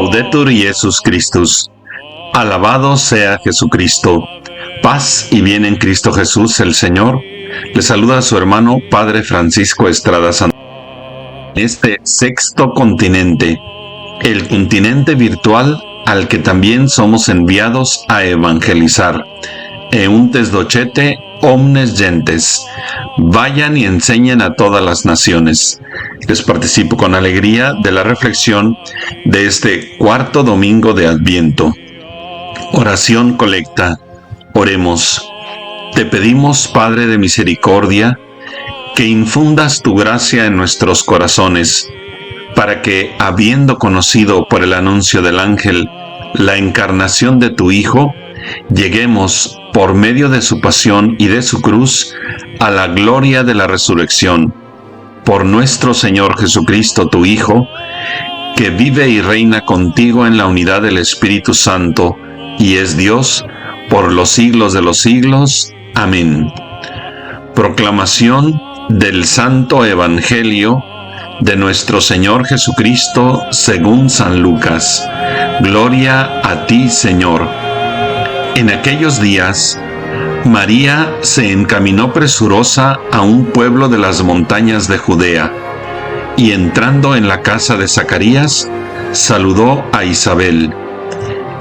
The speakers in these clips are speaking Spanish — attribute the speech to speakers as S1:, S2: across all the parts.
S1: Laudetur Jesus Christus. Alabado sea Jesucristo. Paz y bien en Cristo Jesús el Señor. Le saluda a su hermano Padre Francisco Estrada Santos. En este sexto continente, el continente virtual al que también somos enviados a evangelizar. Euntes docete omnes gentes. Vayan y enseñen a todas las naciones. Les participo con alegría de la reflexión de este cuarto domingo de Adviento. Oración colecta. Oremos. Te pedimos, Padre de misericordia, que infundas tu gracia en nuestros corazones, para que, habiendo conocido por el anuncio del ángel la encarnación de tu Hijo, lleguemos, por medio de su pasión y de su cruz, a la gloria de la resurrección. Por nuestro Señor Jesucristo, tu Hijo, que vive y reina contigo en la unidad del Espíritu Santo, y es Dios por los siglos de los siglos. Amén. Proclamación del Santo Evangelio de nuestro Señor Jesucristo según San Lucas. Gloria a ti, Señor. En aquellos días, María se encaminó presurosa a un pueblo de las montañas de Judea, y entrando en la casa de Zacarías, saludó a Isabel.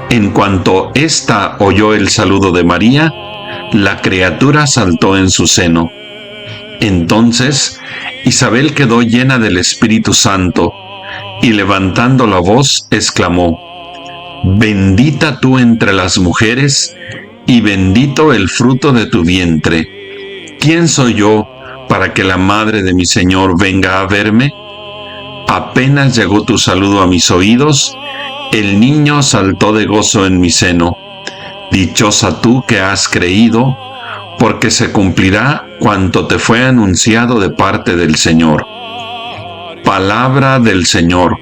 S1: En cuanto ésta oyó el saludo de María, la criatura saltó en su seno. Entonces Isabel quedó llena del Espíritu Santo, y levantando la voz, exclamó: Bendita tú entre las mujeres, y bendito el fruto de tu vientre. ¿Quién soy yo para que la madre de mi Señor venga a verme? Apenas llegó tu saludo a mis oídos, el niño saltó de gozo en mi seno. Dichosa tú que has creído, porque se cumplirá cuanto te fue anunciado de parte del Señor. Palabra del Señor.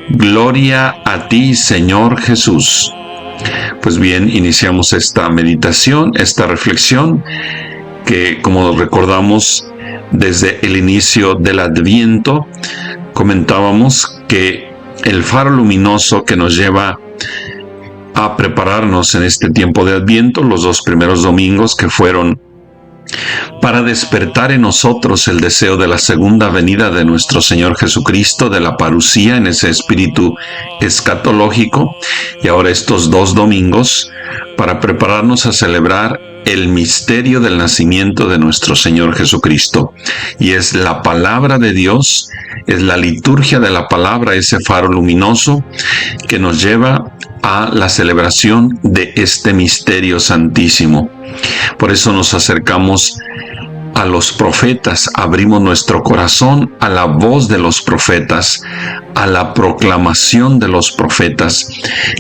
S1: Gloria a ti, Señor Jesús. Pues bien, iniciamos esta meditación, esta reflexión, que como recordamos desde el inicio del Adviento, comentábamos que el faro luminoso que nos lleva a prepararnos en este tiempo de Adviento, los dos primeros domingos que fueron para despertar en nosotros el deseo de la segunda venida de nuestro Señor Jesucristo, de la parusía, en ese espíritu escatológico, y ahora estos dos domingos para prepararnos a celebrar el misterio del nacimiento de nuestro Señor Jesucristo. Y es la palabra de Dios, es la liturgia de la palabra, ese faro luminoso que nos lleva a la celebración de este misterio santísimo. Por eso nos acercamos a los profetas, abrimos nuestro corazón a la voz de los profetas, a la proclamación de los profetas.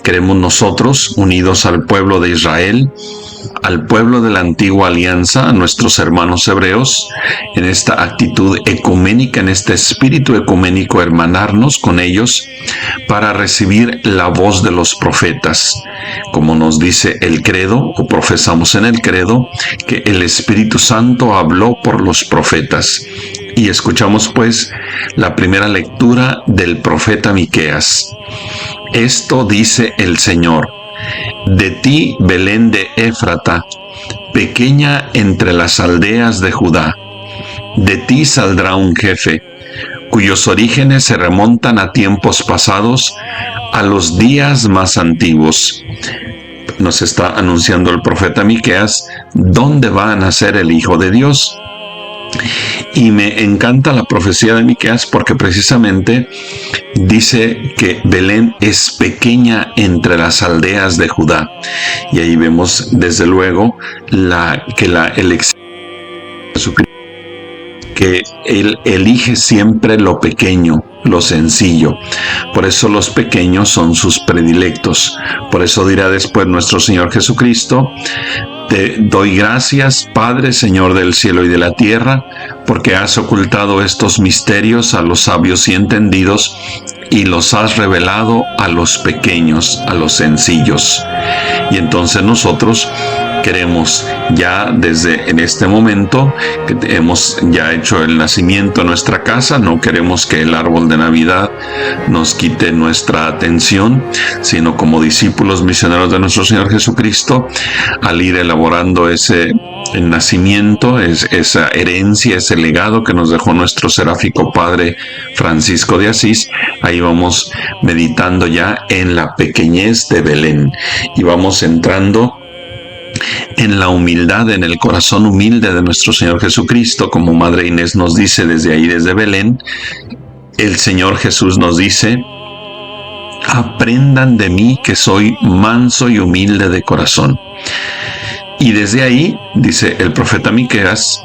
S1: Queremos nosotros, unidos al pueblo de Israel, al pueblo de la antigua alianza, a nuestros hermanos hebreos, en esta actitud ecuménica, en este espíritu ecuménico, hermanarnos con ellos para recibir la voz de los profetas. Como nos dice el credo, o profesamos en el credo, que el Espíritu Santo habló por los profetas. Y escuchamos pues la primera lectura del profeta Miqueas. Esto dice el Señor: de ti, Belén de Éfrata, pequeña entre las aldeas de Judá, de ti saldrá un jefe, cuyos orígenes se remontan a tiempos pasados, a los días más antiguos. Nos está anunciando el profeta Miqueas dónde va a nacer el Hijo de Dios. Y me encanta la profecía de Miqueas porque precisamente dice que Belén es pequeña entre las aldeas de Judá. Y ahí vemos desde luego que la elección de Jesucristo, que Él elige siempre lo pequeño, lo sencillo. Por eso los pequeños son sus predilectos. Por eso dirá después nuestro Señor Jesucristo: te doy gracias, Padre, Señor del cielo y de la tierra, porque has ocultado estos misterios a los sabios y entendidos, y los has revelado a los pequeños, a los sencillos. Y entonces nosotros queremos ya desde en este momento que hemos ya hecho el nacimiento en nuestra casa, no queremos que el árbol de Navidad nos quite nuestra atención, sino como discípulos misioneros de nuestro Señor Jesucristo, al ir elaborando el nacimiento, esa herencia, ese legado que nos dejó nuestro seráfico Padre Francisco de Asís, ahí vamos meditando ya en la pequeñez de Belén y vamos entrando en la humildad, en el corazón humilde de nuestro Señor Jesucristo. Como Madre Inés nos dice desde ahí, desde Belén, el Señor Jesús nos dice: aprendan de mí que soy manso y humilde de corazón. Y desde ahí, dice el profeta Miqueas,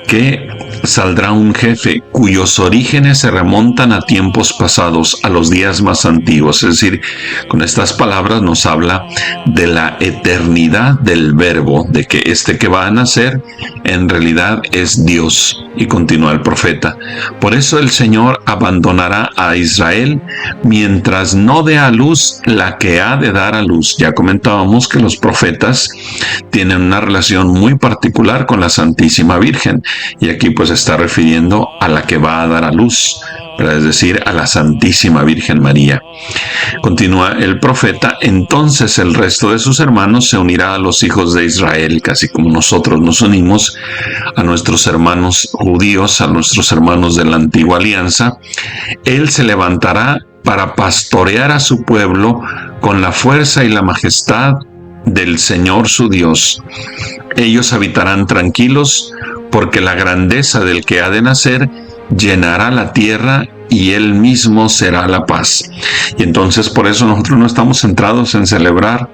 S1: que saldrá un jefe cuyos orígenes se remontan a tiempos pasados, a los días más antiguos. Es decir, con estas palabras nos habla de la eternidad del Verbo, de que este que va a nacer en realidad es Dios. Y continúa el profeta: por eso el Señor abandonará a Israel mientras no dé a luz la que ha de dar a luz. Ya comentábamos que los profetas tienen una relación muy particular con la Santísima Virgen, y aquí pues está refiriendo a la que va a dar a luz, ¿verdad? Es decir, a la Santísima Virgen María. Continúa el profeta: entonces el resto de sus hermanos se unirá a los hijos de Israel, casi como nosotros nos unimos a nuestros hermanos judíos, a nuestros hermanos de la antigua alianza. Él se levantará para pastorear a su pueblo con la fuerza y la majestad del Señor su Dios. Ellos habitarán tranquilos, porque la grandeza del que ha de nacer llenará la tierra y él mismo será la paz. Y entonces por eso nosotros no estamos centrados en celebrar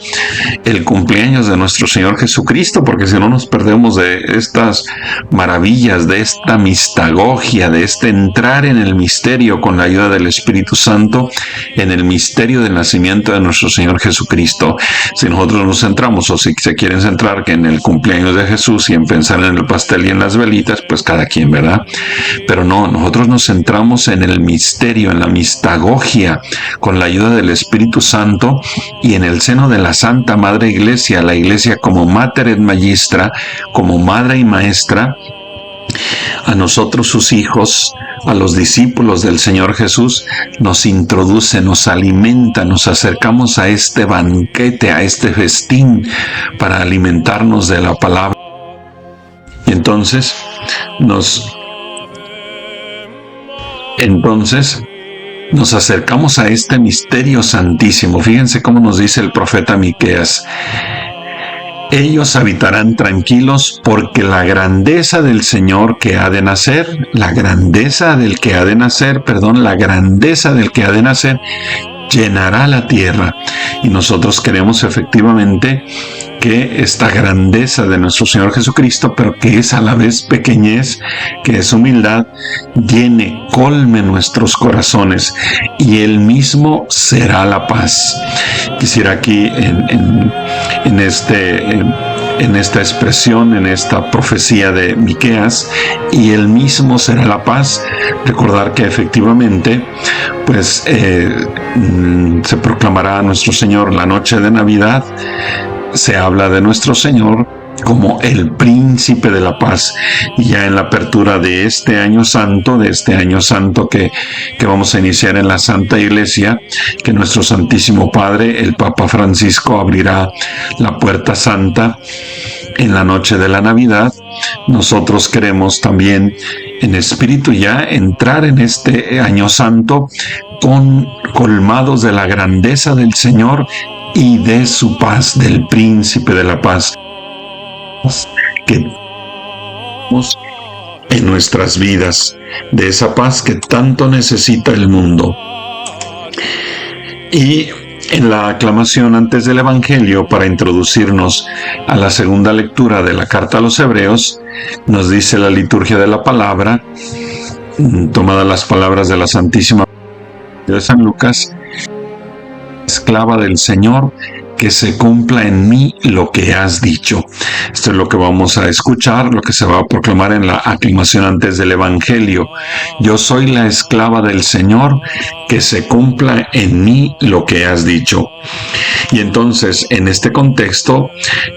S1: el cumpleaños de nuestro Señor Jesucristo, porque si no nos perdemos de estas maravillas, de esta mistagogia, de este entrar en el misterio con la ayuda del Espíritu Santo, en el misterio del nacimiento de nuestro Señor Jesucristo. Si nosotros nos centramos, o si se quieren centrar que en el cumpleaños de Jesús y en pensar en el pastel y en las velitas, pues cada quien, ¿verdad? Pero no, nosotros nos centramos en el misterio, en la mistagogia, con la ayuda del Espíritu Santo, y en el seno de la Santa Madre Iglesia, la Iglesia como Mater et Magistra, como Madre y Maestra, a nosotros sus hijos, a los discípulos del Señor Jesús, nos introduce, nos alimenta, nos acercamos a este banquete, a este festín, para alimentarnos de la palabra. Y entonces nos acercamos a este misterio santísimo. Fíjense cómo nos dice el profeta Miqueas: ellos habitarán tranquilos, porque la grandeza del Señor que ha de nacer, la grandeza del que ha de nacer llenará la tierra. Y nosotros queremos efectivamente que esta grandeza de nuestro Señor Jesucristo, pero que es a la vez pequeñez, que es humildad, llene, colme nuestros corazones, y Él mismo será la paz. Quisiera aquí en esta expresión, en esta profecía de Miqueas, y Él mismo será la paz, recordar que efectivamente pues se proclamará a nuestro Señor la noche de Navidad. Se habla de nuestro Señor como el príncipe de la paz, y ya en la apertura de este año santo, que vamos a iniciar en la Santa Iglesia, que nuestro Santísimo Padre, el Papa Francisco, abrirá la puerta santa en la noche de la Navidad. Nosotros queremos también en espíritu ya entrar en este año santo colmados de la grandeza del Señor y de su paz, del príncipe de la paz, que tenemos en nuestras vidas, de esa paz que tanto necesita el mundo. Y en la aclamación antes del Evangelio, para introducirnos a la segunda lectura de la carta a los Hebreos, nos dice la liturgia de la palabra, tomadas las palabras de la Santísima de San Lucas: esclava del Señor, que se cumpla en mí lo que has dicho. Esto es lo que vamos a escuchar, lo que se va a proclamar en la aclamación antes del Evangelio. Yo soy la esclava del Señor, que se cumpla en mí lo que has dicho. Y entonces, en este contexto,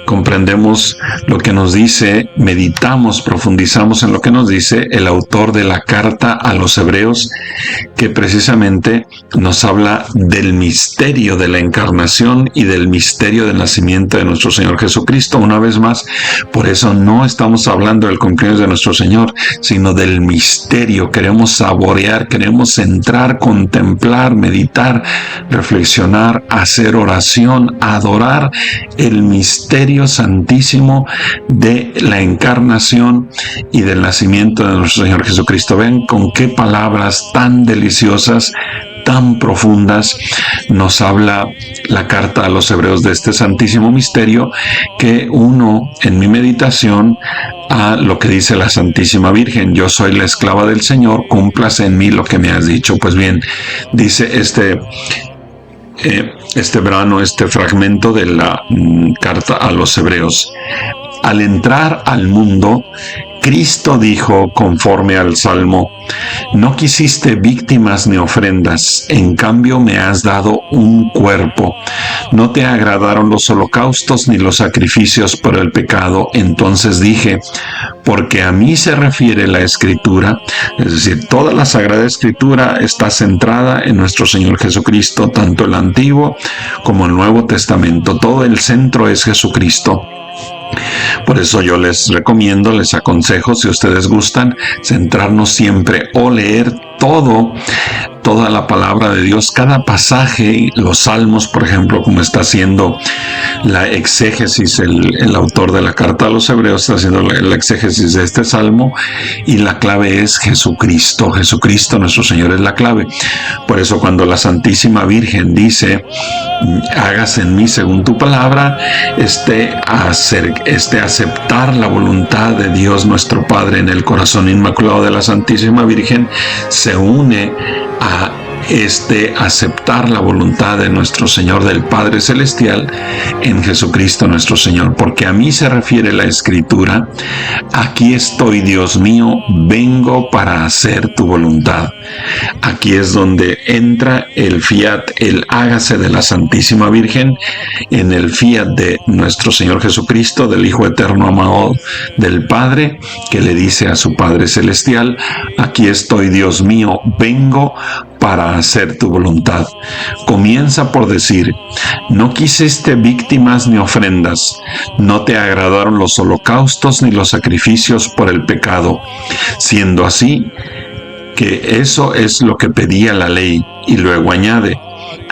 S1: comprendemos lo que nos dice, meditamos, profundizamos en lo que nos dice el autor de la carta a los Hebreos, que precisamente nos habla del misterio de la encarnación y del misterio del nacimiento de nuestro Señor Jesucristo. Una vez más, por eso no estamos hablando del cumpleaños de nuestro Señor, sino del misterio. Queremos saborear, queremos entrar, contemplar, meditar, reflexionar, hacer oración, adorar el misterio santísimo de la encarnación y del nacimiento de nuestro Señor Jesucristo. Ven con qué palabras tan deliciosas, tan profundas nos habla la carta a los Hebreos de este santísimo misterio, que uno en mi meditación a lo que dice la Santísima Virgen: yo soy la esclava del Señor, cúmplase en mí lo que me has dicho. Pues bien, dice este verano, este fragmento de la carta a los Hebreos: al entrar al mundo, Cristo dijo, conforme al Salmo: no quisiste víctimas ni ofrendas, en cambio me has dado un cuerpo. No te agradaron los holocaustos ni los sacrificios por el pecado. Entonces dije, porque a mí se refiere la Escritura, es decir, toda la Sagrada Escritura está centrada en nuestro Señor Jesucristo, tanto el Antiguo como el Nuevo Testamento. Todo el centro es Jesucristo. Por eso yo les recomiendo, les aconsejo, si ustedes gustan, centrarnos siempre o leer toda la palabra de Dios, cada pasaje, los salmos, por ejemplo, como está haciendo la exégesis, el autor de la carta a los Hebreos está haciendo la exégesis de este salmo, y la clave es Jesucristo. Jesucristo nuestro Señor es la clave. Por eso cuando la Santísima Virgen dice: hágase en mí según tu palabra, aceptar la voluntad de Dios nuestro Padre en el corazón inmaculado de la Santísima Virgen, se une a aceptar la voluntad de nuestro Señor, del Padre Celestial, en Jesucristo nuestro Señor. Porque a mí se refiere la Escritura: aquí estoy, Dios mío, vengo para hacer tu voluntad. Aquí es donde entra el fiat, el hágase de la Santísima Virgen, en el fiat de nuestro Señor Jesucristo, del Hijo eterno amado del Padre, que le dice a su Padre Celestial: aquí estoy, Dios mío, vengo para hacer tu voluntad. Comienza por decir: no quisiste víctimas ni ofrendas, no te agradaron los holocaustos ni los sacrificios por el pecado, siendo así que eso es lo que pedía la ley. Y luego añade: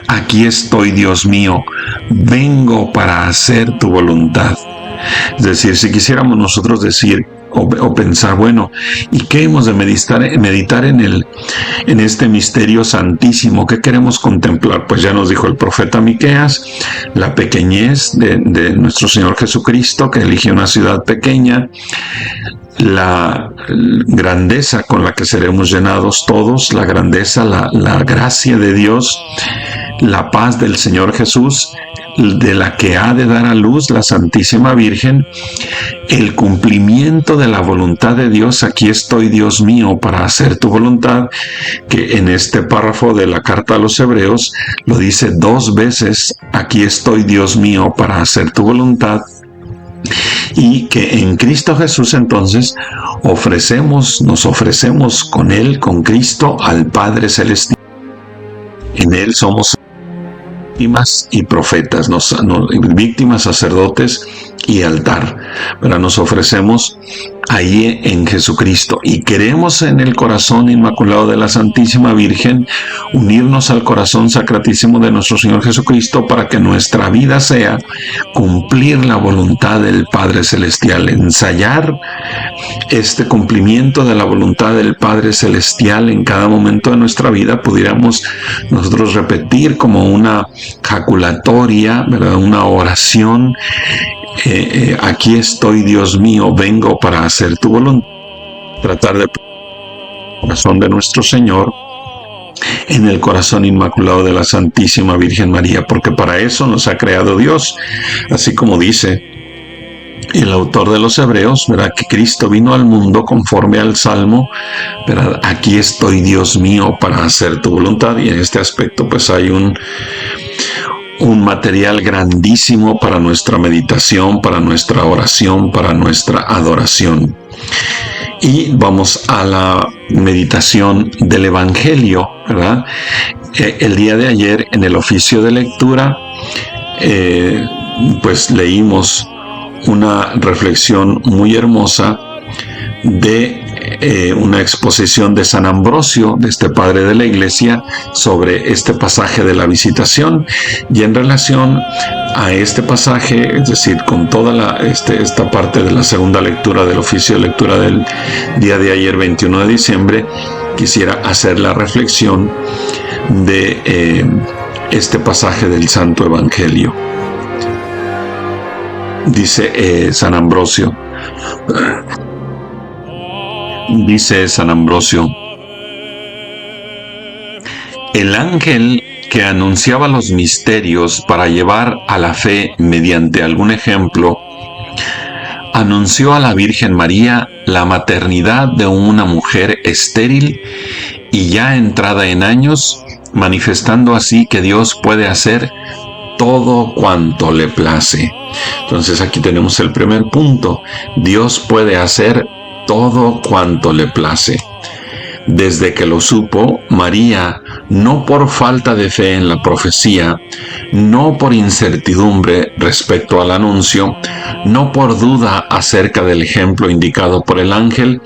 S1: aquí estoy, Dios mío, vengo para hacer tu voluntad. Es decir, si quisiéramos nosotros decir o pensar, bueno, ¿y qué hemos de meditar en este misterio santísimo? ¿Qué queremos contemplar? Pues ya nos dijo el profeta Miqueas, la pequeñez de nuestro Señor Jesucristo, que eligió una ciudad pequeña, la grandeza con la que seremos llenados todos, la grandeza, la gracia de Dios, la paz del Señor Jesús, de la que ha de dar a luz la Santísima Virgen, el cumplimiento de la voluntad de Dios. Aquí estoy, Dios mío, para hacer tu voluntad, que en este párrafo de la carta a los Hebreos lo dice 2 veces: aquí estoy, Dios mío, para hacer tu voluntad. Y que en Cristo Jesús entonces nos ofrecemos con Él, con Cristo, al Padre Celestial. En Él somos víctimas y profetas, víctimas, sacerdotes y altar, pero nos ofrecemos ahí en Jesucristo, y queremos en el corazón inmaculado de la Santísima Virgen unirnos al corazón sacratísimo de nuestro Señor Jesucristo, para que nuestra vida sea cumplir la voluntad del Padre Celestial, ensayar este cumplimiento de la voluntad del Padre Celestial en cada momento de nuestra vida. Pudiéramos nosotros repetir como una jaculatoria, ¿verdad?, una oración: aquí estoy, Dios mío, vengo para hacer tu voluntad. Tratar de el corazón de nuestro Señor en el corazón inmaculado de la Santísima Virgen María, porque para eso nos ha creado Dios, así como dice Y el autor de los Hebreos, ¿verdad? Que Cristo vino al mundo conforme al Salmo, ¿verdad? Aquí estoy, Dios mío, para hacer tu voluntad. Y en este aspecto pues hay un material grandísimo para nuestra meditación, para nuestra oración, para nuestra adoración. Y vamos a la meditación del Evangelio, ¿verdad? El día de ayer en el oficio de lectura, pues leímos una reflexión muy hermosa de una exposición de San Ambrosio, de este padre de la Iglesia, sobre este pasaje de la visitación. Y en relación a este pasaje, es decir, con toda esta parte de la segunda lectura del oficio de lectura del día de ayer, 21 de diciembre, quisiera hacer la reflexión de este pasaje del Santo Evangelio. Dice San Ambrosio, el ángel que anunciaba los misterios para llevar a la fe mediante algún ejemplo, anunció a la Virgen María la maternidad de una mujer estéril y ya entrada en años, manifestando así que Dios puede hacer todo cuanto le place. Entonces aquí tenemos el primer punto. Dios puede hacer todo cuanto le place. Desde que lo supo, María, no por falta de fe en la profecía, no por incertidumbre respecto al anuncio, no por duda acerca del ejemplo indicado por el ángel,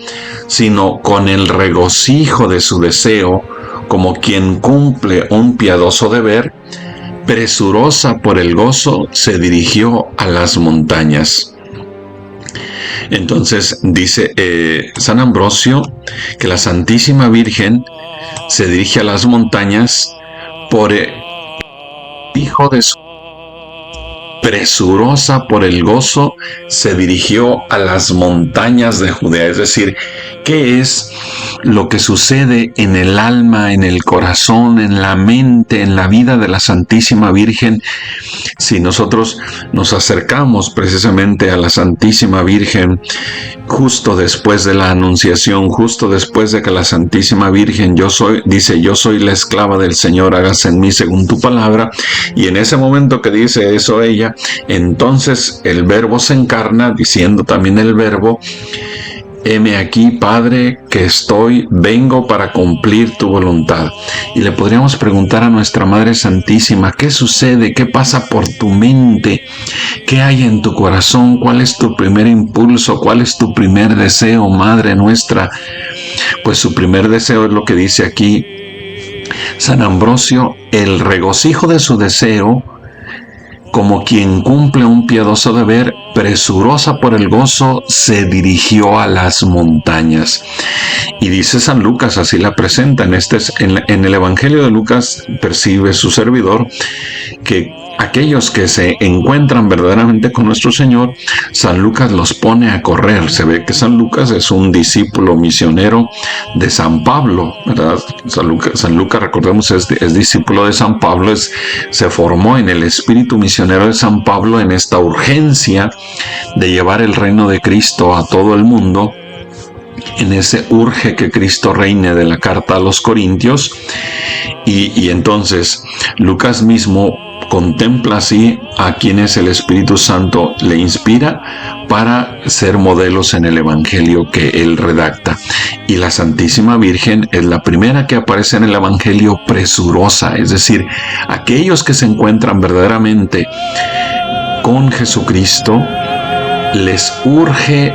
S1: sino con el regocijo de su deseo, como quien cumple un piadoso deber, presurosa por el gozo, se dirigió a las montañas. Entonces dice San Ambrosio que la Santísima Virgen se dirige a las montañas por el hijo de su presurosa por el gozo, se dirigió a las montañas de Judea. Es decir, ¿qué es lo que sucede en el alma, en el corazón, en la mente, en la vida de la Santísima Virgen? Si nosotros nos acercamos precisamente a la Santísima Virgen justo después de la Anunciación, justo después de que la Santísima Virgen dice, yo soy la esclava del Señor, hágase en mí según tu palabra, y en ese momento que dice eso ella, entonces el Verbo se encarna, diciendo también el Verbo, heme aquí, Padre, que vengo para cumplir tu voluntad. Y le podríamos preguntar a nuestra Madre Santísima, ¿qué sucede? ¿Qué pasa por tu mente? ¿Qué hay en tu corazón? ¿Cuál es tu primer impulso? ¿Cuál es tu primer deseo, Madre nuestra? Pues su primer deseo es lo que dice aquí San Ambrosio, el regocijo de su deseo, como quien cumple un piadoso deber, presurosa por el gozo, se dirigió a las montañas. Y dice San Lucas, así la presenta, en el Evangelio de Lucas percibe su servidor que aquellos que se encuentran verdaderamente con nuestro Señor, San Lucas los pone a correr. Se ve que San Lucas es un discípulo misionero de San Pablo, ¿verdad? San Lucas, recordemos, es discípulo de San Pablo, se formó en el espíritu misionero de San Pablo en esta urgencia de llevar el reino de Cristo a todo el mundo, en ese urge que Cristo reine de la carta a los Corintios, y entonces Lucas mismo contempla así a quienes el Espíritu Santo le inspira para ser modelos en el Evangelio que él redacta. Y la Santísima Virgen es la primera que aparece en el Evangelio presurosa, es decir, aquellos que se encuentran verdaderamente con Jesucristo, les urge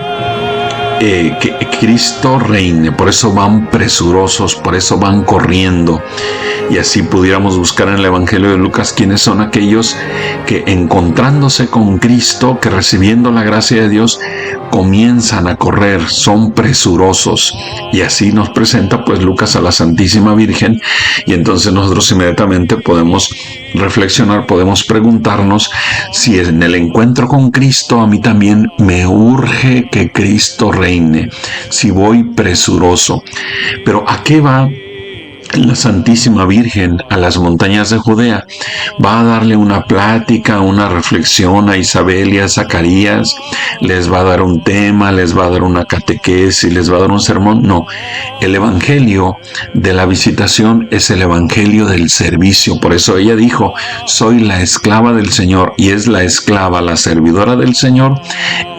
S1: que Cristo reine, por eso van presurosos, por eso van corriendo. Y así pudiéramos buscar en el Evangelio de Lucas quiénes son aquellos que, encontrándose con Cristo, que recibiendo la gracia de Dios, comienzan a correr, son presurosos. Y así nos presenta pues Lucas a la Santísima Virgen, y entonces nosotros inmediatamente podemos reflexionar, podemos preguntarnos si en el encuentro con Cristo a mí también me urge que Cristo reine, si voy presuroso. Pero ¿a qué va la Santísima Virgen a las montañas de Judea, va a darle una plática, una reflexión a Isabel y a Zacarías, les va a dar un tema, les va a dar una catequesis, les va a dar un sermón. No, el evangelio de la visitación es el evangelio del servicio. Por eso ella dijo, soy la esclava del Señor, y es la esclava, la servidora del Señor,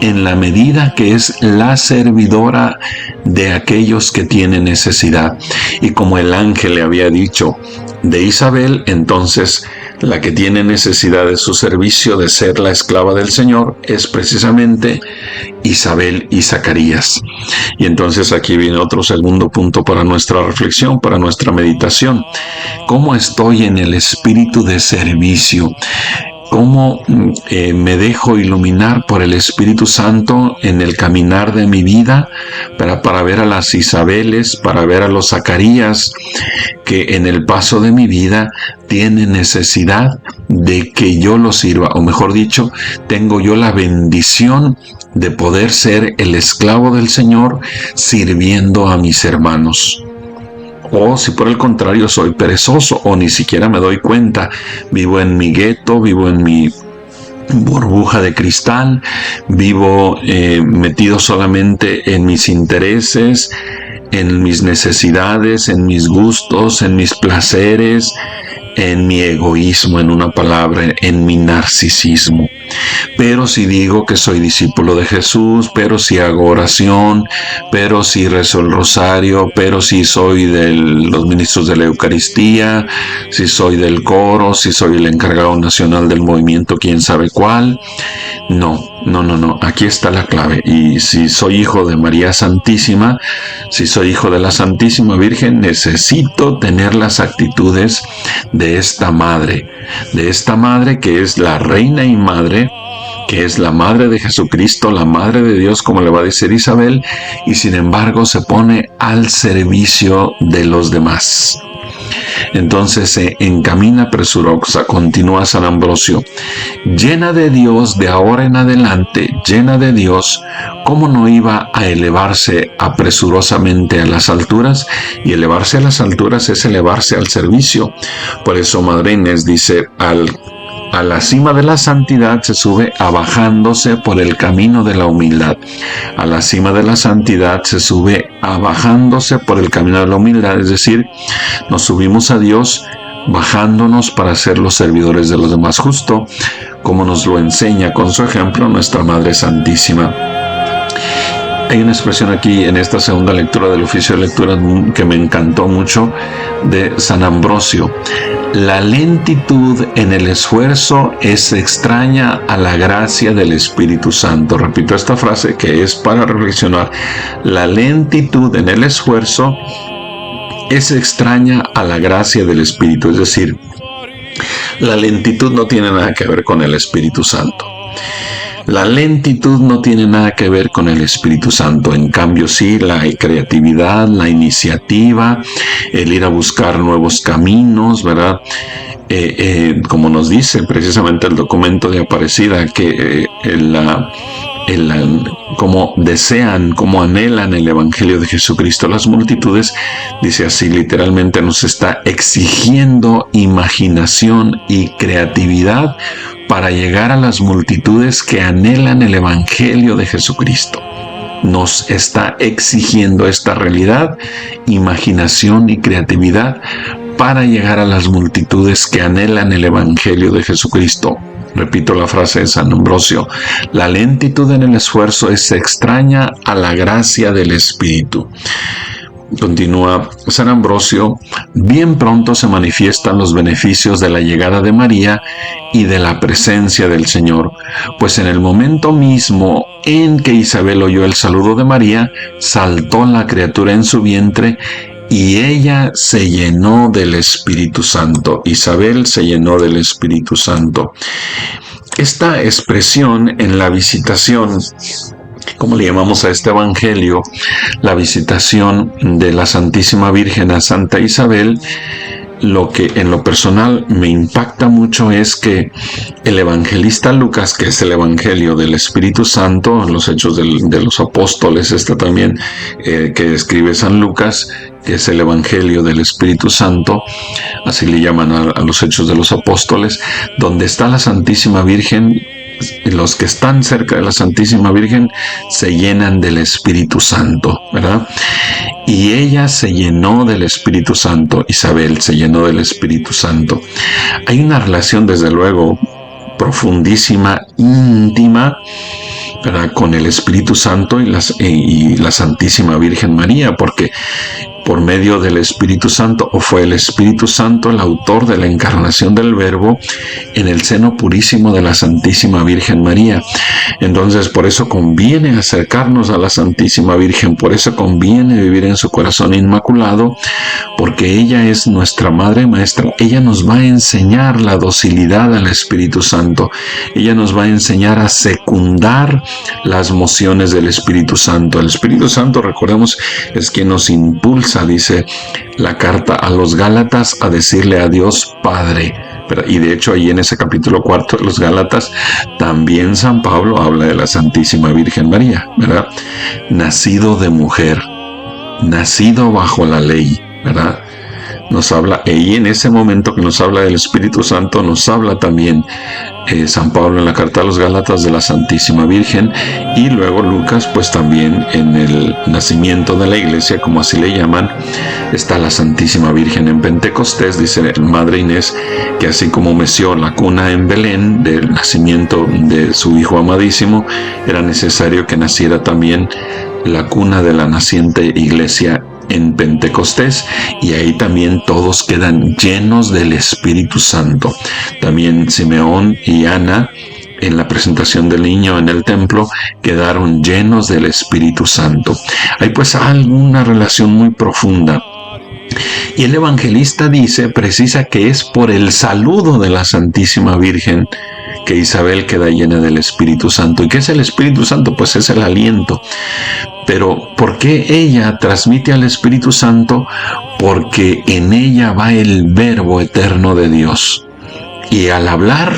S1: en la medida que es la servidora de aquellos que tienen necesidad. Y como el ángel le había dicho de Isabel, entonces la que tiene necesidad de su servicio, de ser la esclava del Señor, es precisamente Isabel y Zacarías. Y entonces aquí viene otro segundo punto para nuestra reflexión, para nuestra meditación. ¿Cómo estoy en el espíritu de servicio? ¿Cómo me dejo iluminar por el Espíritu Santo en el caminar de mi vida para ver a las Isabeles, para ver a los Zacarías que en el paso de mi vida tienen necesidad de que yo los sirva? O mejor dicho, tengo yo la bendición de poder ser el esclavo del Señor sirviendo a mis hermanos. O si por el contrario soy perezoso o ni siquiera me doy cuenta, vivo en mi gueto, vivo en mi burbuja de cristal, vivo metido solamente en mis intereses, en mis necesidades, en mis gustos, en mis placeres, en mi egoísmo, en una palabra, en mi narcisismo. Pero si digo que soy discípulo de Jesús, pero si hago oración, pero si rezo el rosario, pero si soy de los ministros de la Eucaristía, si soy del coro, si soy el encargado nacional del movimiento, quién sabe cuál. No. Aquí está la clave. Y si soy hijo de María Santísima, si soy hijo de la Santísima Virgen, necesito tener las actitudes de esta madre que es la reina y madre, que es la madre de Jesucristo, la madre de Dios, como le va a decir Isabel, y sin embargo se pone al servicio de los demás. Entonces se encamina presurosa, continúa San Ambrosio, llena de Dios de ahora en adelante, llena de Dios, ¿cómo no iba a elevarse apresurosamente a las alturas? Y elevarse a las alturas es elevarse al servicio. Por eso Madre Inés dice, a la cima de la santidad se sube abajándose por el camino de la humildad. A la cima de la santidad se sube abajándose por el camino de la humildad, es decir, nos subimos a Dios bajándonos para ser los servidores de los demás, justo como nos lo enseña con su ejemplo nuestra Madre Santísima. Hay una expresión aquí en esta segunda lectura del oficio de lectura que me encantó mucho, de San Ambrosio. La lentitud en el esfuerzo es extraña a la gracia del Espíritu Santo. Repito esta frase que es para reflexionar. La lentitud en el esfuerzo es extraña a la gracia del Espíritu. Es decir, la lentitud no tiene nada que ver con el Espíritu Santo. La lentitud no tiene nada que ver con el Espíritu Santo. En cambio, sí, la creatividad, la iniciativa, el ir a buscar nuevos caminos, ¿verdad? Como nos dice precisamente el documento de Aparecida, que como desean, como anhelan el Evangelio de Jesucristo las multitudes, dice así literalmente, nos está exigiendo imaginación y creatividad para llegar a las multitudes que anhelan el Evangelio de Jesucristo. Nos está exigiendo esta realidad, imaginación y creatividad para llegar a las multitudes que anhelan el Evangelio de Jesucristo. Repito la frase de San Ambrosio, la lentitud en el esfuerzo es extraña a la gracia del Espíritu. Continúa San Ambrosio, bien pronto se manifiestan los beneficios de la llegada de María y de la presencia del Señor, pues en el momento mismo en que Isabel oyó el saludo de María, saltó la criatura en su vientre y ella se llenó del Espíritu Santo. Isabel se llenó del Espíritu Santo. Esta expresión en la visitación, como le llamamos a este evangelio, la visitación de la Santísima Virgen a Santa Isabel, lo que en lo personal me impacta mucho es que el evangelista Lucas, que es el evangelio del Espíritu Santo, los hechos de los apóstoles, también que escribe San Lucas, que es el Evangelio del Espíritu Santo, así le llaman a los Hechos de los Apóstoles, donde está la Santísima Virgen. Los que están cerca de la Santísima Virgen se llenan del Espíritu Santo, ¿verdad? Y ella se llenó del Espíritu Santo, Isabel se llenó del Espíritu Santo. Hay una relación, desde luego, profundísima, íntima, ¿verdad?, con el Espíritu Santo y la Santísima Virgen María, porque por medio del Espíritu Santo, o fue el Espíritu Santo el autor de la encarnación del Verbo en el seno purísimo de la Santísima Virgen María. Entonces, por eso conviene acercarnos a la Santísima Virgen, por eso conviene vivir en su corazón inmaculado, porque ella es nuestra Madre Maestra. Ella nos va a enseñar la docilidad al Espíritu Santo. Ella nos va a enseñar a secundar las mociones del Espíritu Santo. El Espíritu Santo, recordemos, es quien nos impulsa, dice la carta a los Gálatas, a decirle a Dios Padre. Y de hecho, ahí en ese capítulo 4 de los Gálatas, también San Pablo habla de la Santísima Virgen María, ¿verdad? Nacido de mujer, nacido bajo la ley, ¿verdad? Nos habla, y en ese momento que nos habla del Espíritu Santo, nos habla también San Pablo en la carta a los Gálatas de la Santísima Virgen, y luego Lucas, pues también en el nacimiento de la iglesia, como así le llaman, está la Santísima Virgen. En Pentecostés dice Madre Inés que así como meció la cuna en Belén del nacimiento de su Hijo amadísimo, era necesario que naciera también la cuna de la naciente iglesia en Pentecostés, y ahí también todos quedan llenos del Espíritu Santo. También Simeón y Ana, en la presentación del niño en el templo, quedaron llenos del Espíritu Santo. Hay pues alguna relación muy profunda. Y el evangelista precisa que es por el saludo de la Santísima Virgen que Isabel queda llena del Espíritu Santo. ¿Y qué es el Espíritu Santo? Pues es el aliento. Pero ¿por qué ella transmite al Espíritu Santo? Porque en ella va el Verbo eterno de Dios. Y al hablar,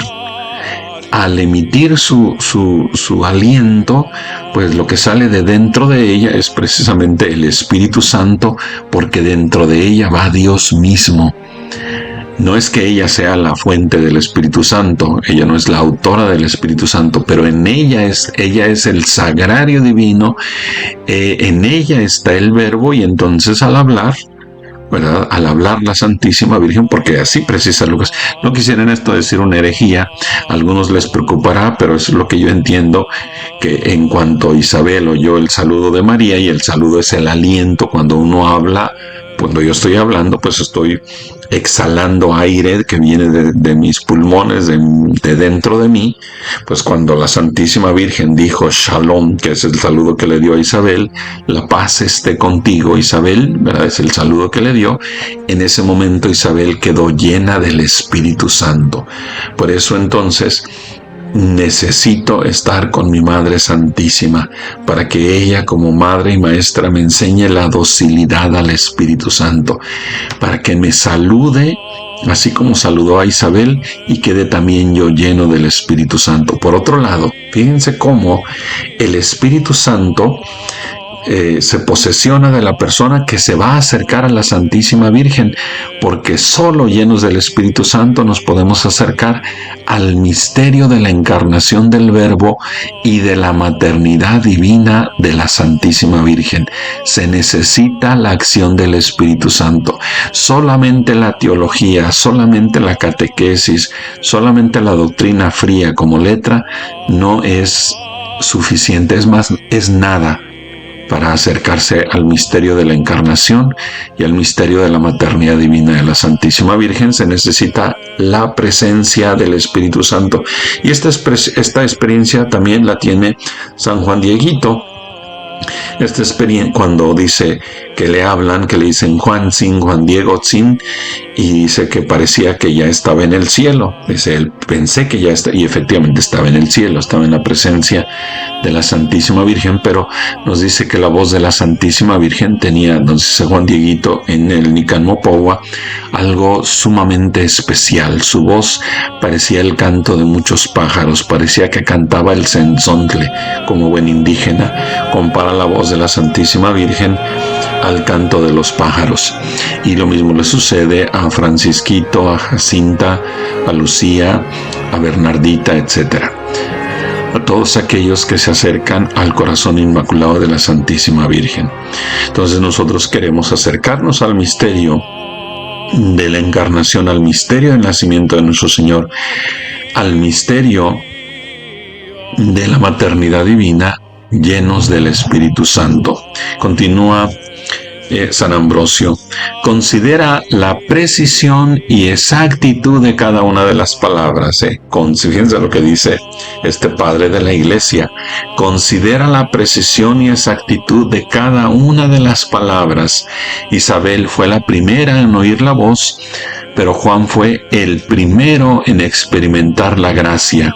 S1: al emitir su aliento, pues lo que sale de dentro de ella es precisamente el Espíritu Santo, porque dentro de ella va Dios mismo. No es que ella sea la fuente del Espíritu Santo, ella no es la autora del Espíritu Santo, pero en ella es el sagrario divino, en ella está el Verbo, y entonces al hablar, ¿verdad?, al hablar la Santísima Virgen, porque así precisa Lucas. No quisiera en esto decir una herejía, a algunos les preocupará, pero eso es lo que yo entiendo, que en cuanto Isabel oyó el saludo de María, y el saludo es el aliento, cuando uno habla, cuando yo estoy hablando, pues estoy exhalando aire que viene de mis pulmones, de dentro de mí. Pues cuando la Santísima Virgen dijo Shalom, que es el saludo que le dio a Isabel, la paz esté contigo, Isabel, ¿verdad?, es el saludo que le dio. En ese momento Isabel quedó llena del Espíritu Santo. Por eso entonces necesito estar con mi Madre Santísima, para que ella, como Madre y Maestra, me enseñe la docilidad al Espíritu Santo, para que me salude así como saludó a Isabel, y quede también yo lleno del Espíritu Santo. Por otro lado, fíjense cómo el Espíritu Santo se posesiona de la persona que se va a acercar a la Santísima Virgen, porque solo llenos del Espíritu Santo nos podemos acercar al misterio de la encarnación del Verbo y de la maternidad divina de la Santísima Virgen. Se necesita la acción del Espíritu Santo. Solamente la teología, solamente la catequesis, solamente la doctrina fría como letra no es suficiente, es más, es nada para acercarse al misterio de la encarnación y al misterio de la maternidad divina de la Santísima Virgen. Se necesita la presencia del Espíritu Santo. Y esta experiencia también la tiene San Juan Dieguito. Esta experiencia, cuando dice que le hablan, que le dicen Juan Sin, Juan Diego Sin, y dice que parecía que ya estaba en el cielo. Dice, pensé que ya está, y efectivamente estaba en el cielo, estaba en la presencia de la Santísima Virgen, pero nos dice que la voz de la Santísima Virgen tenía, nos dice Juan Dieguito en el Nican Mopowa, algo sumamente especial. Su voz parecía el canto de muchos pájaros, parecía que cantaba el sensontle como buen indígena. Compara la voz de la Santísima Virgen al canto de los pájaros. Y lo mismo le sucede a Francisquito, a Jacinta, a Lucía, a Bernardita, etc. A todos aquellos que se acercan al corazón inmaculado de la Santísima Virgen. Entonces nosotros queremos acercarnos al misterio de la encarnación, al misterio del nacimiento de nuestro Señor, al misterio de la maternidad divina, llenos del Espíritu Santo. Continúa San Ambrosio: considera la precisión y exactitud de cada una de las palabras. Fíjense lo que dice este padre de la Iglesia: considera la precisión y exactitud de cada una de las palabras. Isabel fue la primera en oír la voz, pero Juan fue el primero en experimentar la gracia.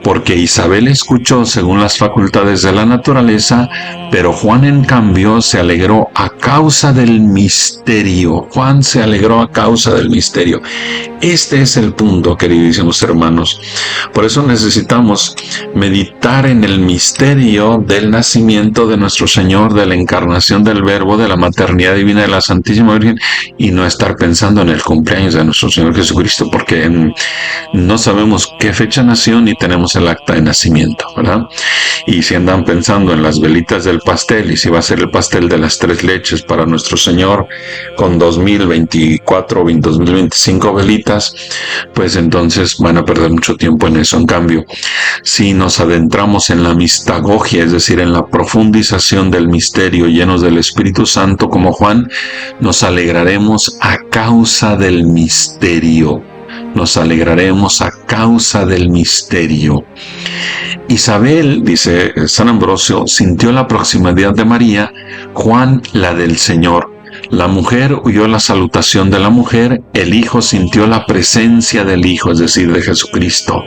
S1: Porque Isabel escuchó según las facultades de la naturaleza, pero Juan en cambio se alegró a causa del misterio. Juan se alegró a causa del misterio. Este es el punto, queridísimos hermanos. Por eso necesitamos meditar en el misterio del nacimiento de nuestro Señor, de la encarnación del Verbo, de la maternidad divina de la Santísima Virgen, y no estar pensando en el cumpleaños de nuestro Señor Jesucristo, porque no sabemos qué fecha nació ni tenemos el acta de nacimiento, ¿verdad? Y si andan pensando en las velitas del pastel, y si va a ser el pastel de las 3 leches para nuestro Señor con 2024 o 2025 velitas, pues entonces van a perder mucho tiempo en eso. En cambio, si nos adentramos en la mistagogia, es decir, en la profundización del misterio, llenos del Espíritu Santo como Juan, nos alegraremos a causa del misterio. Nos alegraremos a causa del misterio. Isabel, dice San Ambrosio, sintió la proximidad de María, Juan la del Señor. La mujer oyó la salutación de la mujer, el Hijo sintió la presencia del Hijo, es decir, de Jesucristo.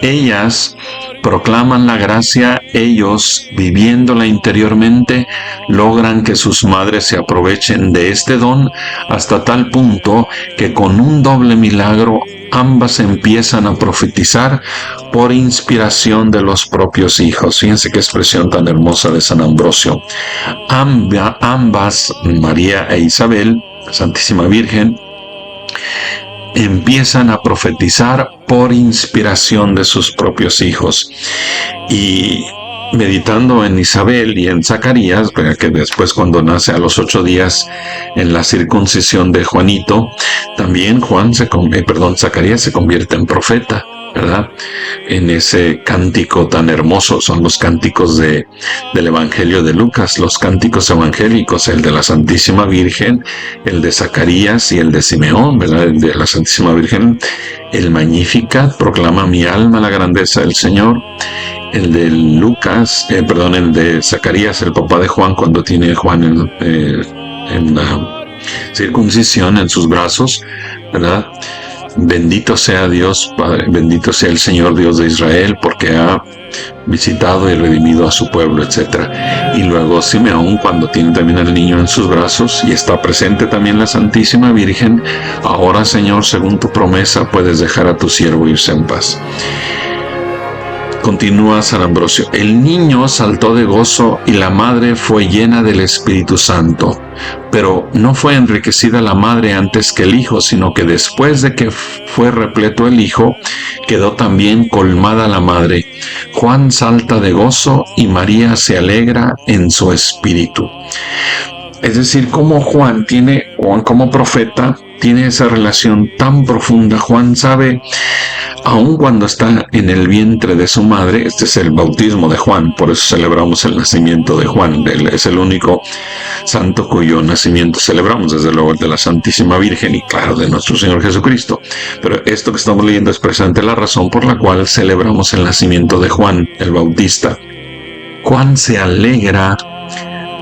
S1: Ellas proclaman la gracia, ellos, viviéndola interiormente, logran que sus madres se aprovechen de este don hasta tal punto que con un doble milagro ambas empiezan a profetizar por inspiración de los propios hijos. Fíjense qué expresión tan hermosa de San Ambrosio. Ambas, María e Isabel, Santísima Virgen, empiezan a profetizar por inspiración de sus propios hijos. Y meditando en Isabel y en Zacarías, que después cuando nace a los 8 días en la circuncisión de Juanito, también Zacarías se convierte en profeta, ¿verdad? En ese cántico tan hermoso, son los cánticos del Evangelio de Lucas, los cánticos evangélicos, el de la Santísima Virgen, el de Zacarías y el de Simeón, ¿verdad? El de la Santísima Virgen, el Magnificat, proclama mi alma la grandeza del Señor. El de el de Zacarías, el papá de Juan, cuando tiene Juan en la circuncisión en sus brazos, ¿verdad? Bendito sea Dios, Padre, bendito sea el Señor Dios de Israel, porque ha visitado y redimido a su pueblo, etc. Y luego Simeón, cuando tiene también al niño en sus brazos y está presente también la Santísima Virgen: ahora, Señor, según tu promesa, puedes dejar a tu siervo irse en paz. Continúa San Ambrosio: el niño saltó de gozo y la madre fue llena del Espíritu Santo. Pero no fue enriquecida la madre antes que el hijo, sino que después de que fue repleto el hijo, quedó también colmada la madre. Juan salta de gozo y María se alegra en su espíritu. Es decir, como Juan como profeta, tiene esa relación tan profunda. Juan sabe, aun cuando está en el vientre de su madre, este es el bautismo de Juan, por eso celebramos el nacimiento de Juan. Él es el único santo cuyo nacimiento celebramos, desde luego el de la Santísima Virgen y claro, de nuestro Señor Jesucristo. Pero esto que estamos leyendo es precisamente la razón por la cual celebramos el nacimiento de Juan, el Bautista. Juan se alegra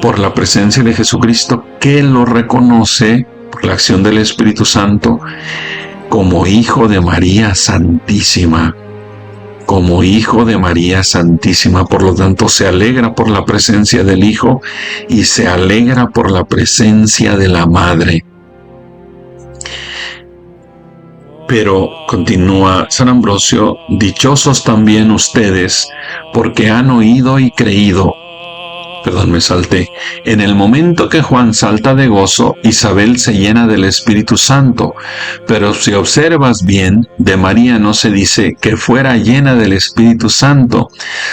S1: por la presencia de Jesucristo, que lo reconoce por la acción del Espíritu Santo, como hijo de María Santísima. Como hijo de María Santísima, por lo tanto se alegra por la presencia del Hijo y se alegra por la presencia de la Madre. Pero continúa San Ambrosio: dichosos también ustedes, porque han oído y creído. Perdón, me salté. En el momento que Juan salta de gozo, Isabel se llena del Espíritu Santo. Pero si observas bien, de María no se dice que fuera llena del Espíritu Santo,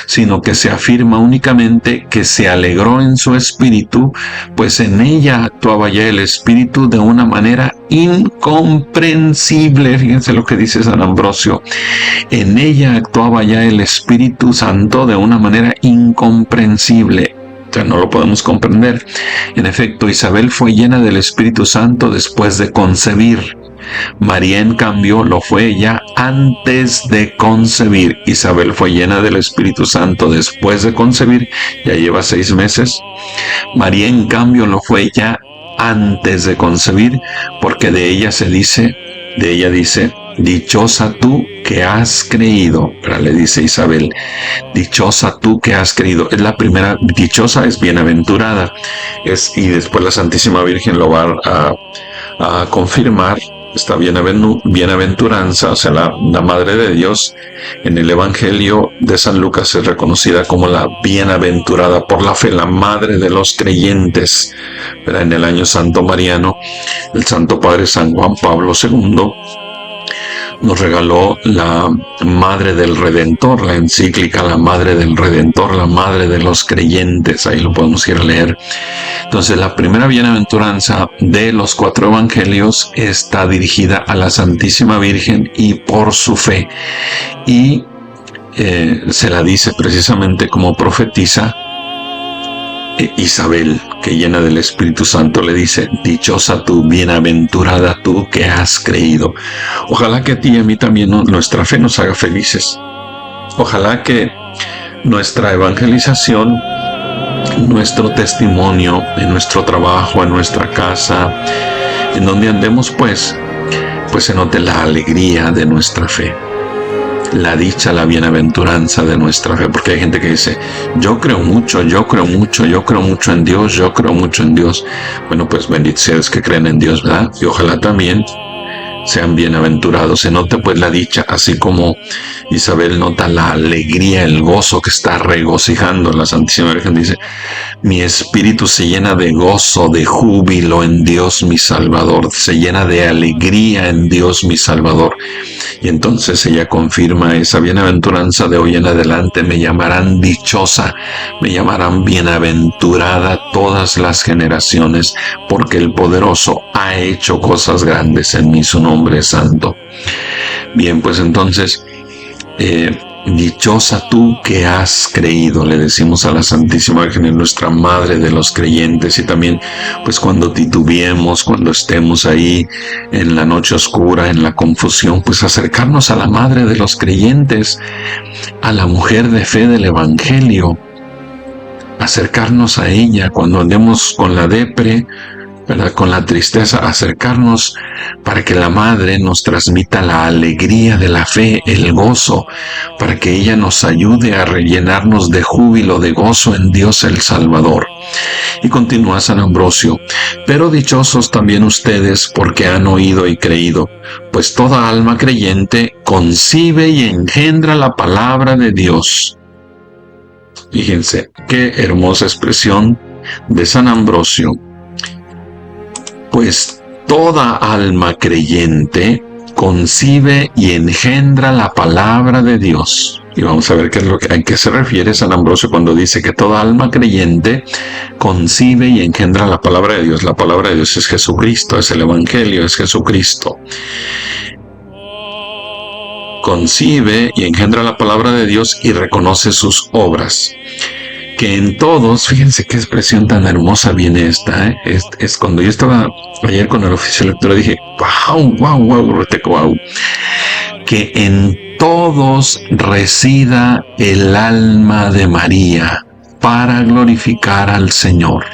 S1: sino que se afirma únicamente que se alegró en su espíritu, pues en ella actuaba ya el Espíritu de una manera incomprensible. Fíjense lo que dice San Ambrosio. En ella actuaba ya el Espíritu Santo de una manera incomprensible. No lo podemos comprender. En efecto, Isabel fue llena del Espíritu Santo después de concebir. María, en cambio, lo fue ya antes de concebir. Isabel fue llena del Espíritu Santo después de concebir, ya lleva 6 meses. María, en cambio, lo fue ya antes de concebir, porque de ella dice, dichosa tú que has creído. Pero le dice Isabel, dichosa tú que has creído. Es la primera, dichosa es bienaventurada. Y después la Santísima Virgen lo va a confirmar. Esta bienaventuranza, o sea, la Madre de Dios, en el Evangelio de San Lucas es reconocida como la bienaventurada por la fe, la Madre de los creyentes. ¿Verdad? En el año santo mariano, el Santo Padre San Juan Pablo II nos regaló la Madre del Redentor, la encíclica La Madre del Redentor, la Madre de los creyentes. Ahí lo podemos ir a leer. Entonces, la primera bienaventuranza de los 4 evangelios está dirigida a la Santísima Virgen y por su fe. Y se la dice precisamente como profetiza Isabel, que llena del Espíritu Santo le dice: dichosa tú, bienaventurada tú que has creído. Ojalá que a ti y a mí también nuestra fe nos haga felices. Ojalá que nuestra evangelización, nuestro testimonio, en nuestro trabajo, en nuestra casa, en donde andemos, pues se note la alegría de nuestra fe, la dicha, la bienaventuranza de nuestra fe. Porque hay gente que dice: yo creo mucho en Dios. Bueno, pues benditos seres que creen en Dios, ¿verdad? Y ojalá también sean bienaventurados. Se nota pues la dicha, así como Isabel nota la alegría, el gozo que está regocijando. La Santísima Virgen dice: mi espíritu se llena de gozo, de júbilo en Dios mi Salvador, se llena de alegría en Dios mi Salvador. Y entonces ella confirma esa bienaventuranza: de hoy en adelante me llamarán dichosa, me llamarán bienaventurada todas las generaciones, porque el Poderoso ha hecho cosas grandes en mí, su nombre es santo. Bien, pues entonces, dichosa tú que has creído, le decimos a la Santísima Virgen, nuestra Madre de los creyentes. Y también, pues cuando titubeemos, cuando estemos ahí en la noche oscura, en la confusión, pues acercarnos a la Madre de los creyentes, a la mujer de fe del Evangelio, acercarnos a ella cuando andemos con la depre, ¿verdad?, con la tristeza, acercarnos para que la Madre nos transmita la alegría de la fe, el gozo, para que ella nos ayude a rellenarnos de júbilo, de gozo en Dios el Salvador. Y continúa San Ambrosio: pero dichosos también ustedes, porque han oído y creído, pues toda alma creyente concibe y engendra la palabra de Dios. Fíjense, qué hermosa expresión de San Ambrosio. Pues toda alma creyente concibe y engendra la palabra de Dios. Y vamos a ver a qué se refiere San Ambrosio cuando dice que toda alma creyente concibe y engendra la palabra de Dios. La palabra de Dios es Jesucristo, es el Evangelio, es Jesucristo. Concibe y engendra la palabra de Dios y reconoce sus obras. Que en todos, fíjense qué expresión tan hermosa viene esta, ¿eh? Es cuando yo estaba ayer con el oficio de lectura, dije: wow, que en todos resida el alma de María para glorificar al Señor.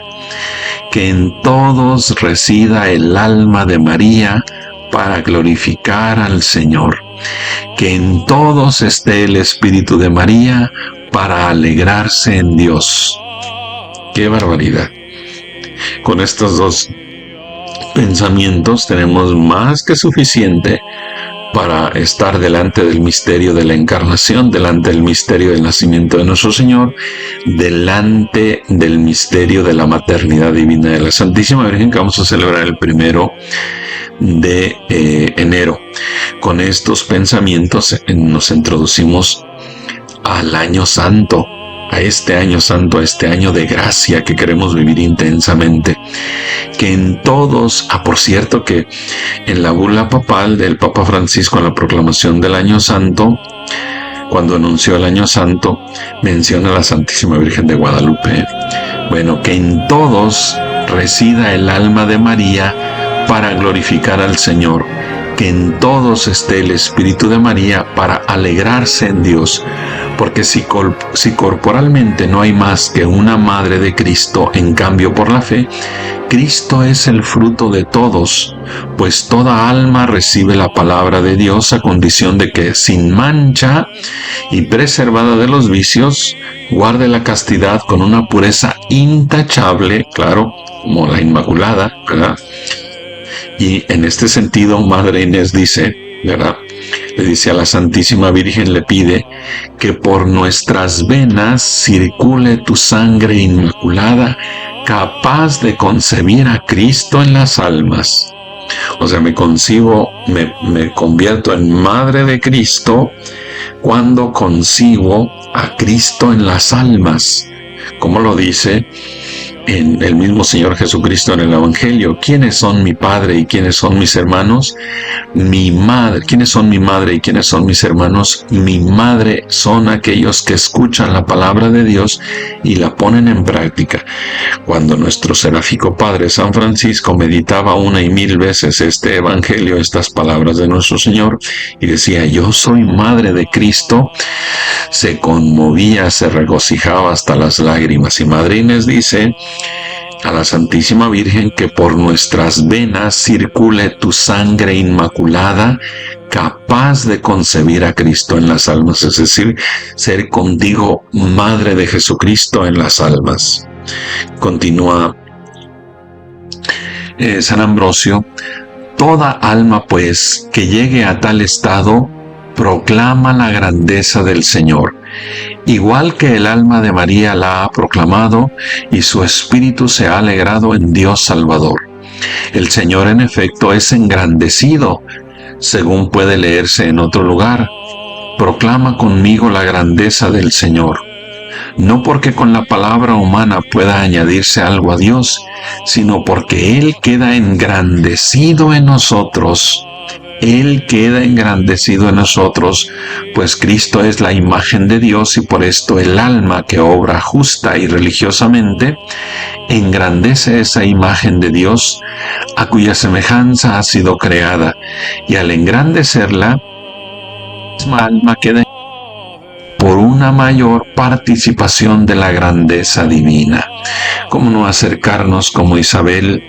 S1: Que en todos resida el alma de María para glorificar al Señor. Que en todos esté el Espíritu de María para alegrarse en Dios. ¡Qué barbaridad! Con estos dos pensamientos tenemos más que suficiente para estar delante del misterio de la encarnación, delante del misterio del nacimiento de nuestro Señor, delante del misterio de la maternidad divina de la Santísima Virgen, que vamos a celebrar el 1 de enero. Con estos pensamientos nos introducimos al año santo, a este año santo, a este año de gracia que queremos vivir intensamente. Que en todos, por cierto que en la bula papal del Papa Francisco, en la proclamación del año santo, cuando anunció el año santo, menciona a la Santísima Virgen de Guadalupe. Bueno, que en todos resida el alma de María para glorificar al Señor. Que en todos esté el Espíritu de María para alegrarse en Dios. Porque si corporalmente no hay más que una madre de Cristo, en cambio por la fe, Cristo es el fruto de todos, pues toda alma recibe la palabra de Dios a condición de que, sin mancha y preservada de los vicios, guarde la castidad con una pureza intachable, claro, como la Inmaculada, ¿verdad? Y en este sentido, Madre Inés dice, ¿verdad?, le dice a la Santísima Virgen, le pide que por nuestras venas circule tu sangre inmaculada, capaz de concebir a Cristo en las almas. O sea, me convierto en Madre de Cristo cuando concibo a Cristo en las almas, como lo dice en el mismo Señor Jesucristo en el Evangelio. ¿Quiénes son mi Padre y quiénes son mis hermanos? Mi madre. ¿Quiénes son mi madre y quiénes son mis hermanos? Mi madre son aquellos que escuchan la palabra de Dios y la ponen en práctica. Cuando nuestro seráfico Padre San Francisco meditaba 1 y 1000 veces este Evangelio, estas palabras de nuestro Señor, y decía, yo soy Madre de Cristo, se conmovía, se regocijaba hasta las lágrimas. Y Madre Inés dice a la Santísima Virgen que por nuestras venas circule tu sangre inmaculada, capaz de concebir a Cristo en las almas, es decir, ser contigo Madre de Jesucristo en las almas. Continúa San Ambrosio, toda alma pues que llegue a tal estado proclama la grandeza del Señor, igual que el alma de María la ha proclamado y su espíritu se ha alegrado en Dios Salvador. El Señor en efecto es engrandecido, según puede leerse en otro lugar. Proclama conmigo la grandeza del Señor. No porque con la palabra humana pueda añadirse algo a Dios, sino porque Él queda engrandecido en nosotros. Él queda engrandecido en nosotros, pues Cristo es la imagen de Dios y por esto el alma que obra justa y religiosamente engrandece esa imagen de Dios a cuya semejanza ha sido creada, y al engrandecerla, la misma alma queda por una mayor participación de la grandeza divina. ¿Cómo no acercarnos como Isabel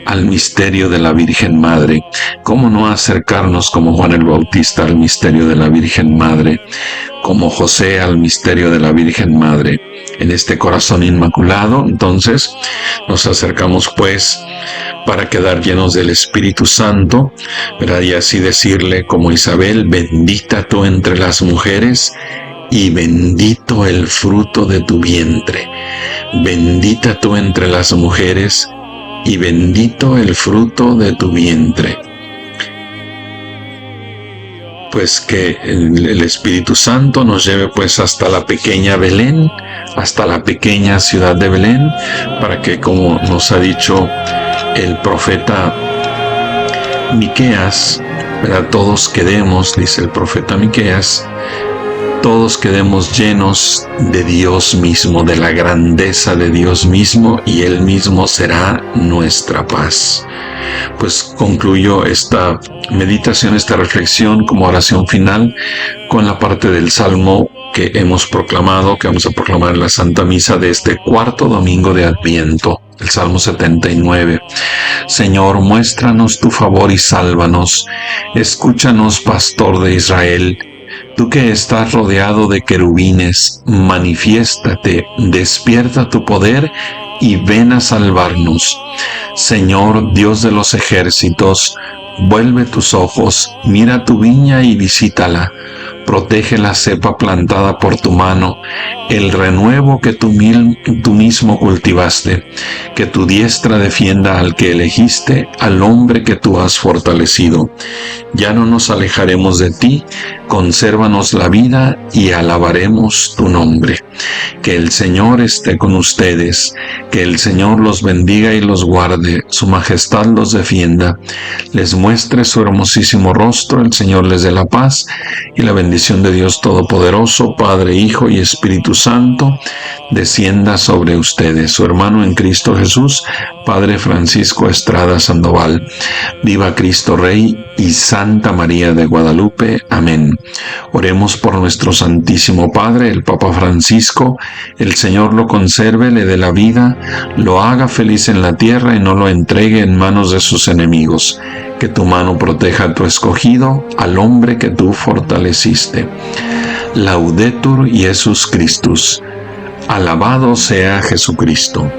S1: al misterio de la Virgen Madre? ¿Cómo no acercarnos como Juan el Bautista al misterio de la Virgen Madre? Como José al misterio de la Virgen Madre. En este corazón inmaculado, entonces, nos acercamos pues para quedar llenos del Espíritu Santo, ¿verdad? Y así decirle como Isabel, bendita tú entre las mujeres y bendito el fruto de tu vientre. Bendita tú entre las mujeres y bendito el fruto de tu vientre. Pues que el Espíritu Santo nos lleve pues hasta la pequeña Belén, hasta la pequeña ciudad de Belén, para que, como nos ha dicho el profeta Miqueas, ¿verdad?, todos quedemos, dice el profeta Miqueas, todos quedemos llenos de Dios mismo, de la grandeza de Dios mismo, y Él mismo será nuestra paz. Pues concluyo esta meditación, esta reflexión como oración final con la parte del Salmo que hemos proclamado, que vamos a proclamar en la Santa Misa de este cuarto domingo de Adviento, el Salmo 79. Señor, muéstranos tu favor y sálvanos. Escúchanos, Pastor de Israel. Tú que estás rodeado de querubines, manifiéstate, despierta tu poder y ven a salvarnos. Señor, Dios de los ejércitos, vuelve tus ojos, mira tu viña y visítala. Protege la cepa plantada por tu mano, el renuevo que tú mismo cultivaste. Que tu diestra defienda al que elegiste, al hombre que tú has fortalecido. Ya no nos alejaremos de ti, consérvanos la vida y alabaremos tu nombre. Que el Señor esté con ustedes, que el Señor los bendiga y los guarde, su majestad los defienda, les muestre su hermosísimo rostro, el Señor les dé la paz y la bendición de Dios Todopoderoso, Padre, Hijo y Espíritu Santo, descienda sobre ustedes. Su hermano en Cristo Jesús, Padre Francisco Estrada Sandoval. Viva Cristo Rey y Santa María de Guadalupe. Amén. Oremos por nuestro Santísimo Padre, el Papa Francisco. El Señor lo conserve, le dé la vida, lo haga feliz en la tierra y no lo entregue en manos de sus enemigos. Que tu mano proteja a tu escogido, al hombre que tú fortaleciste. Laudetur Jesus Christus. Alabado sea Jesucristo.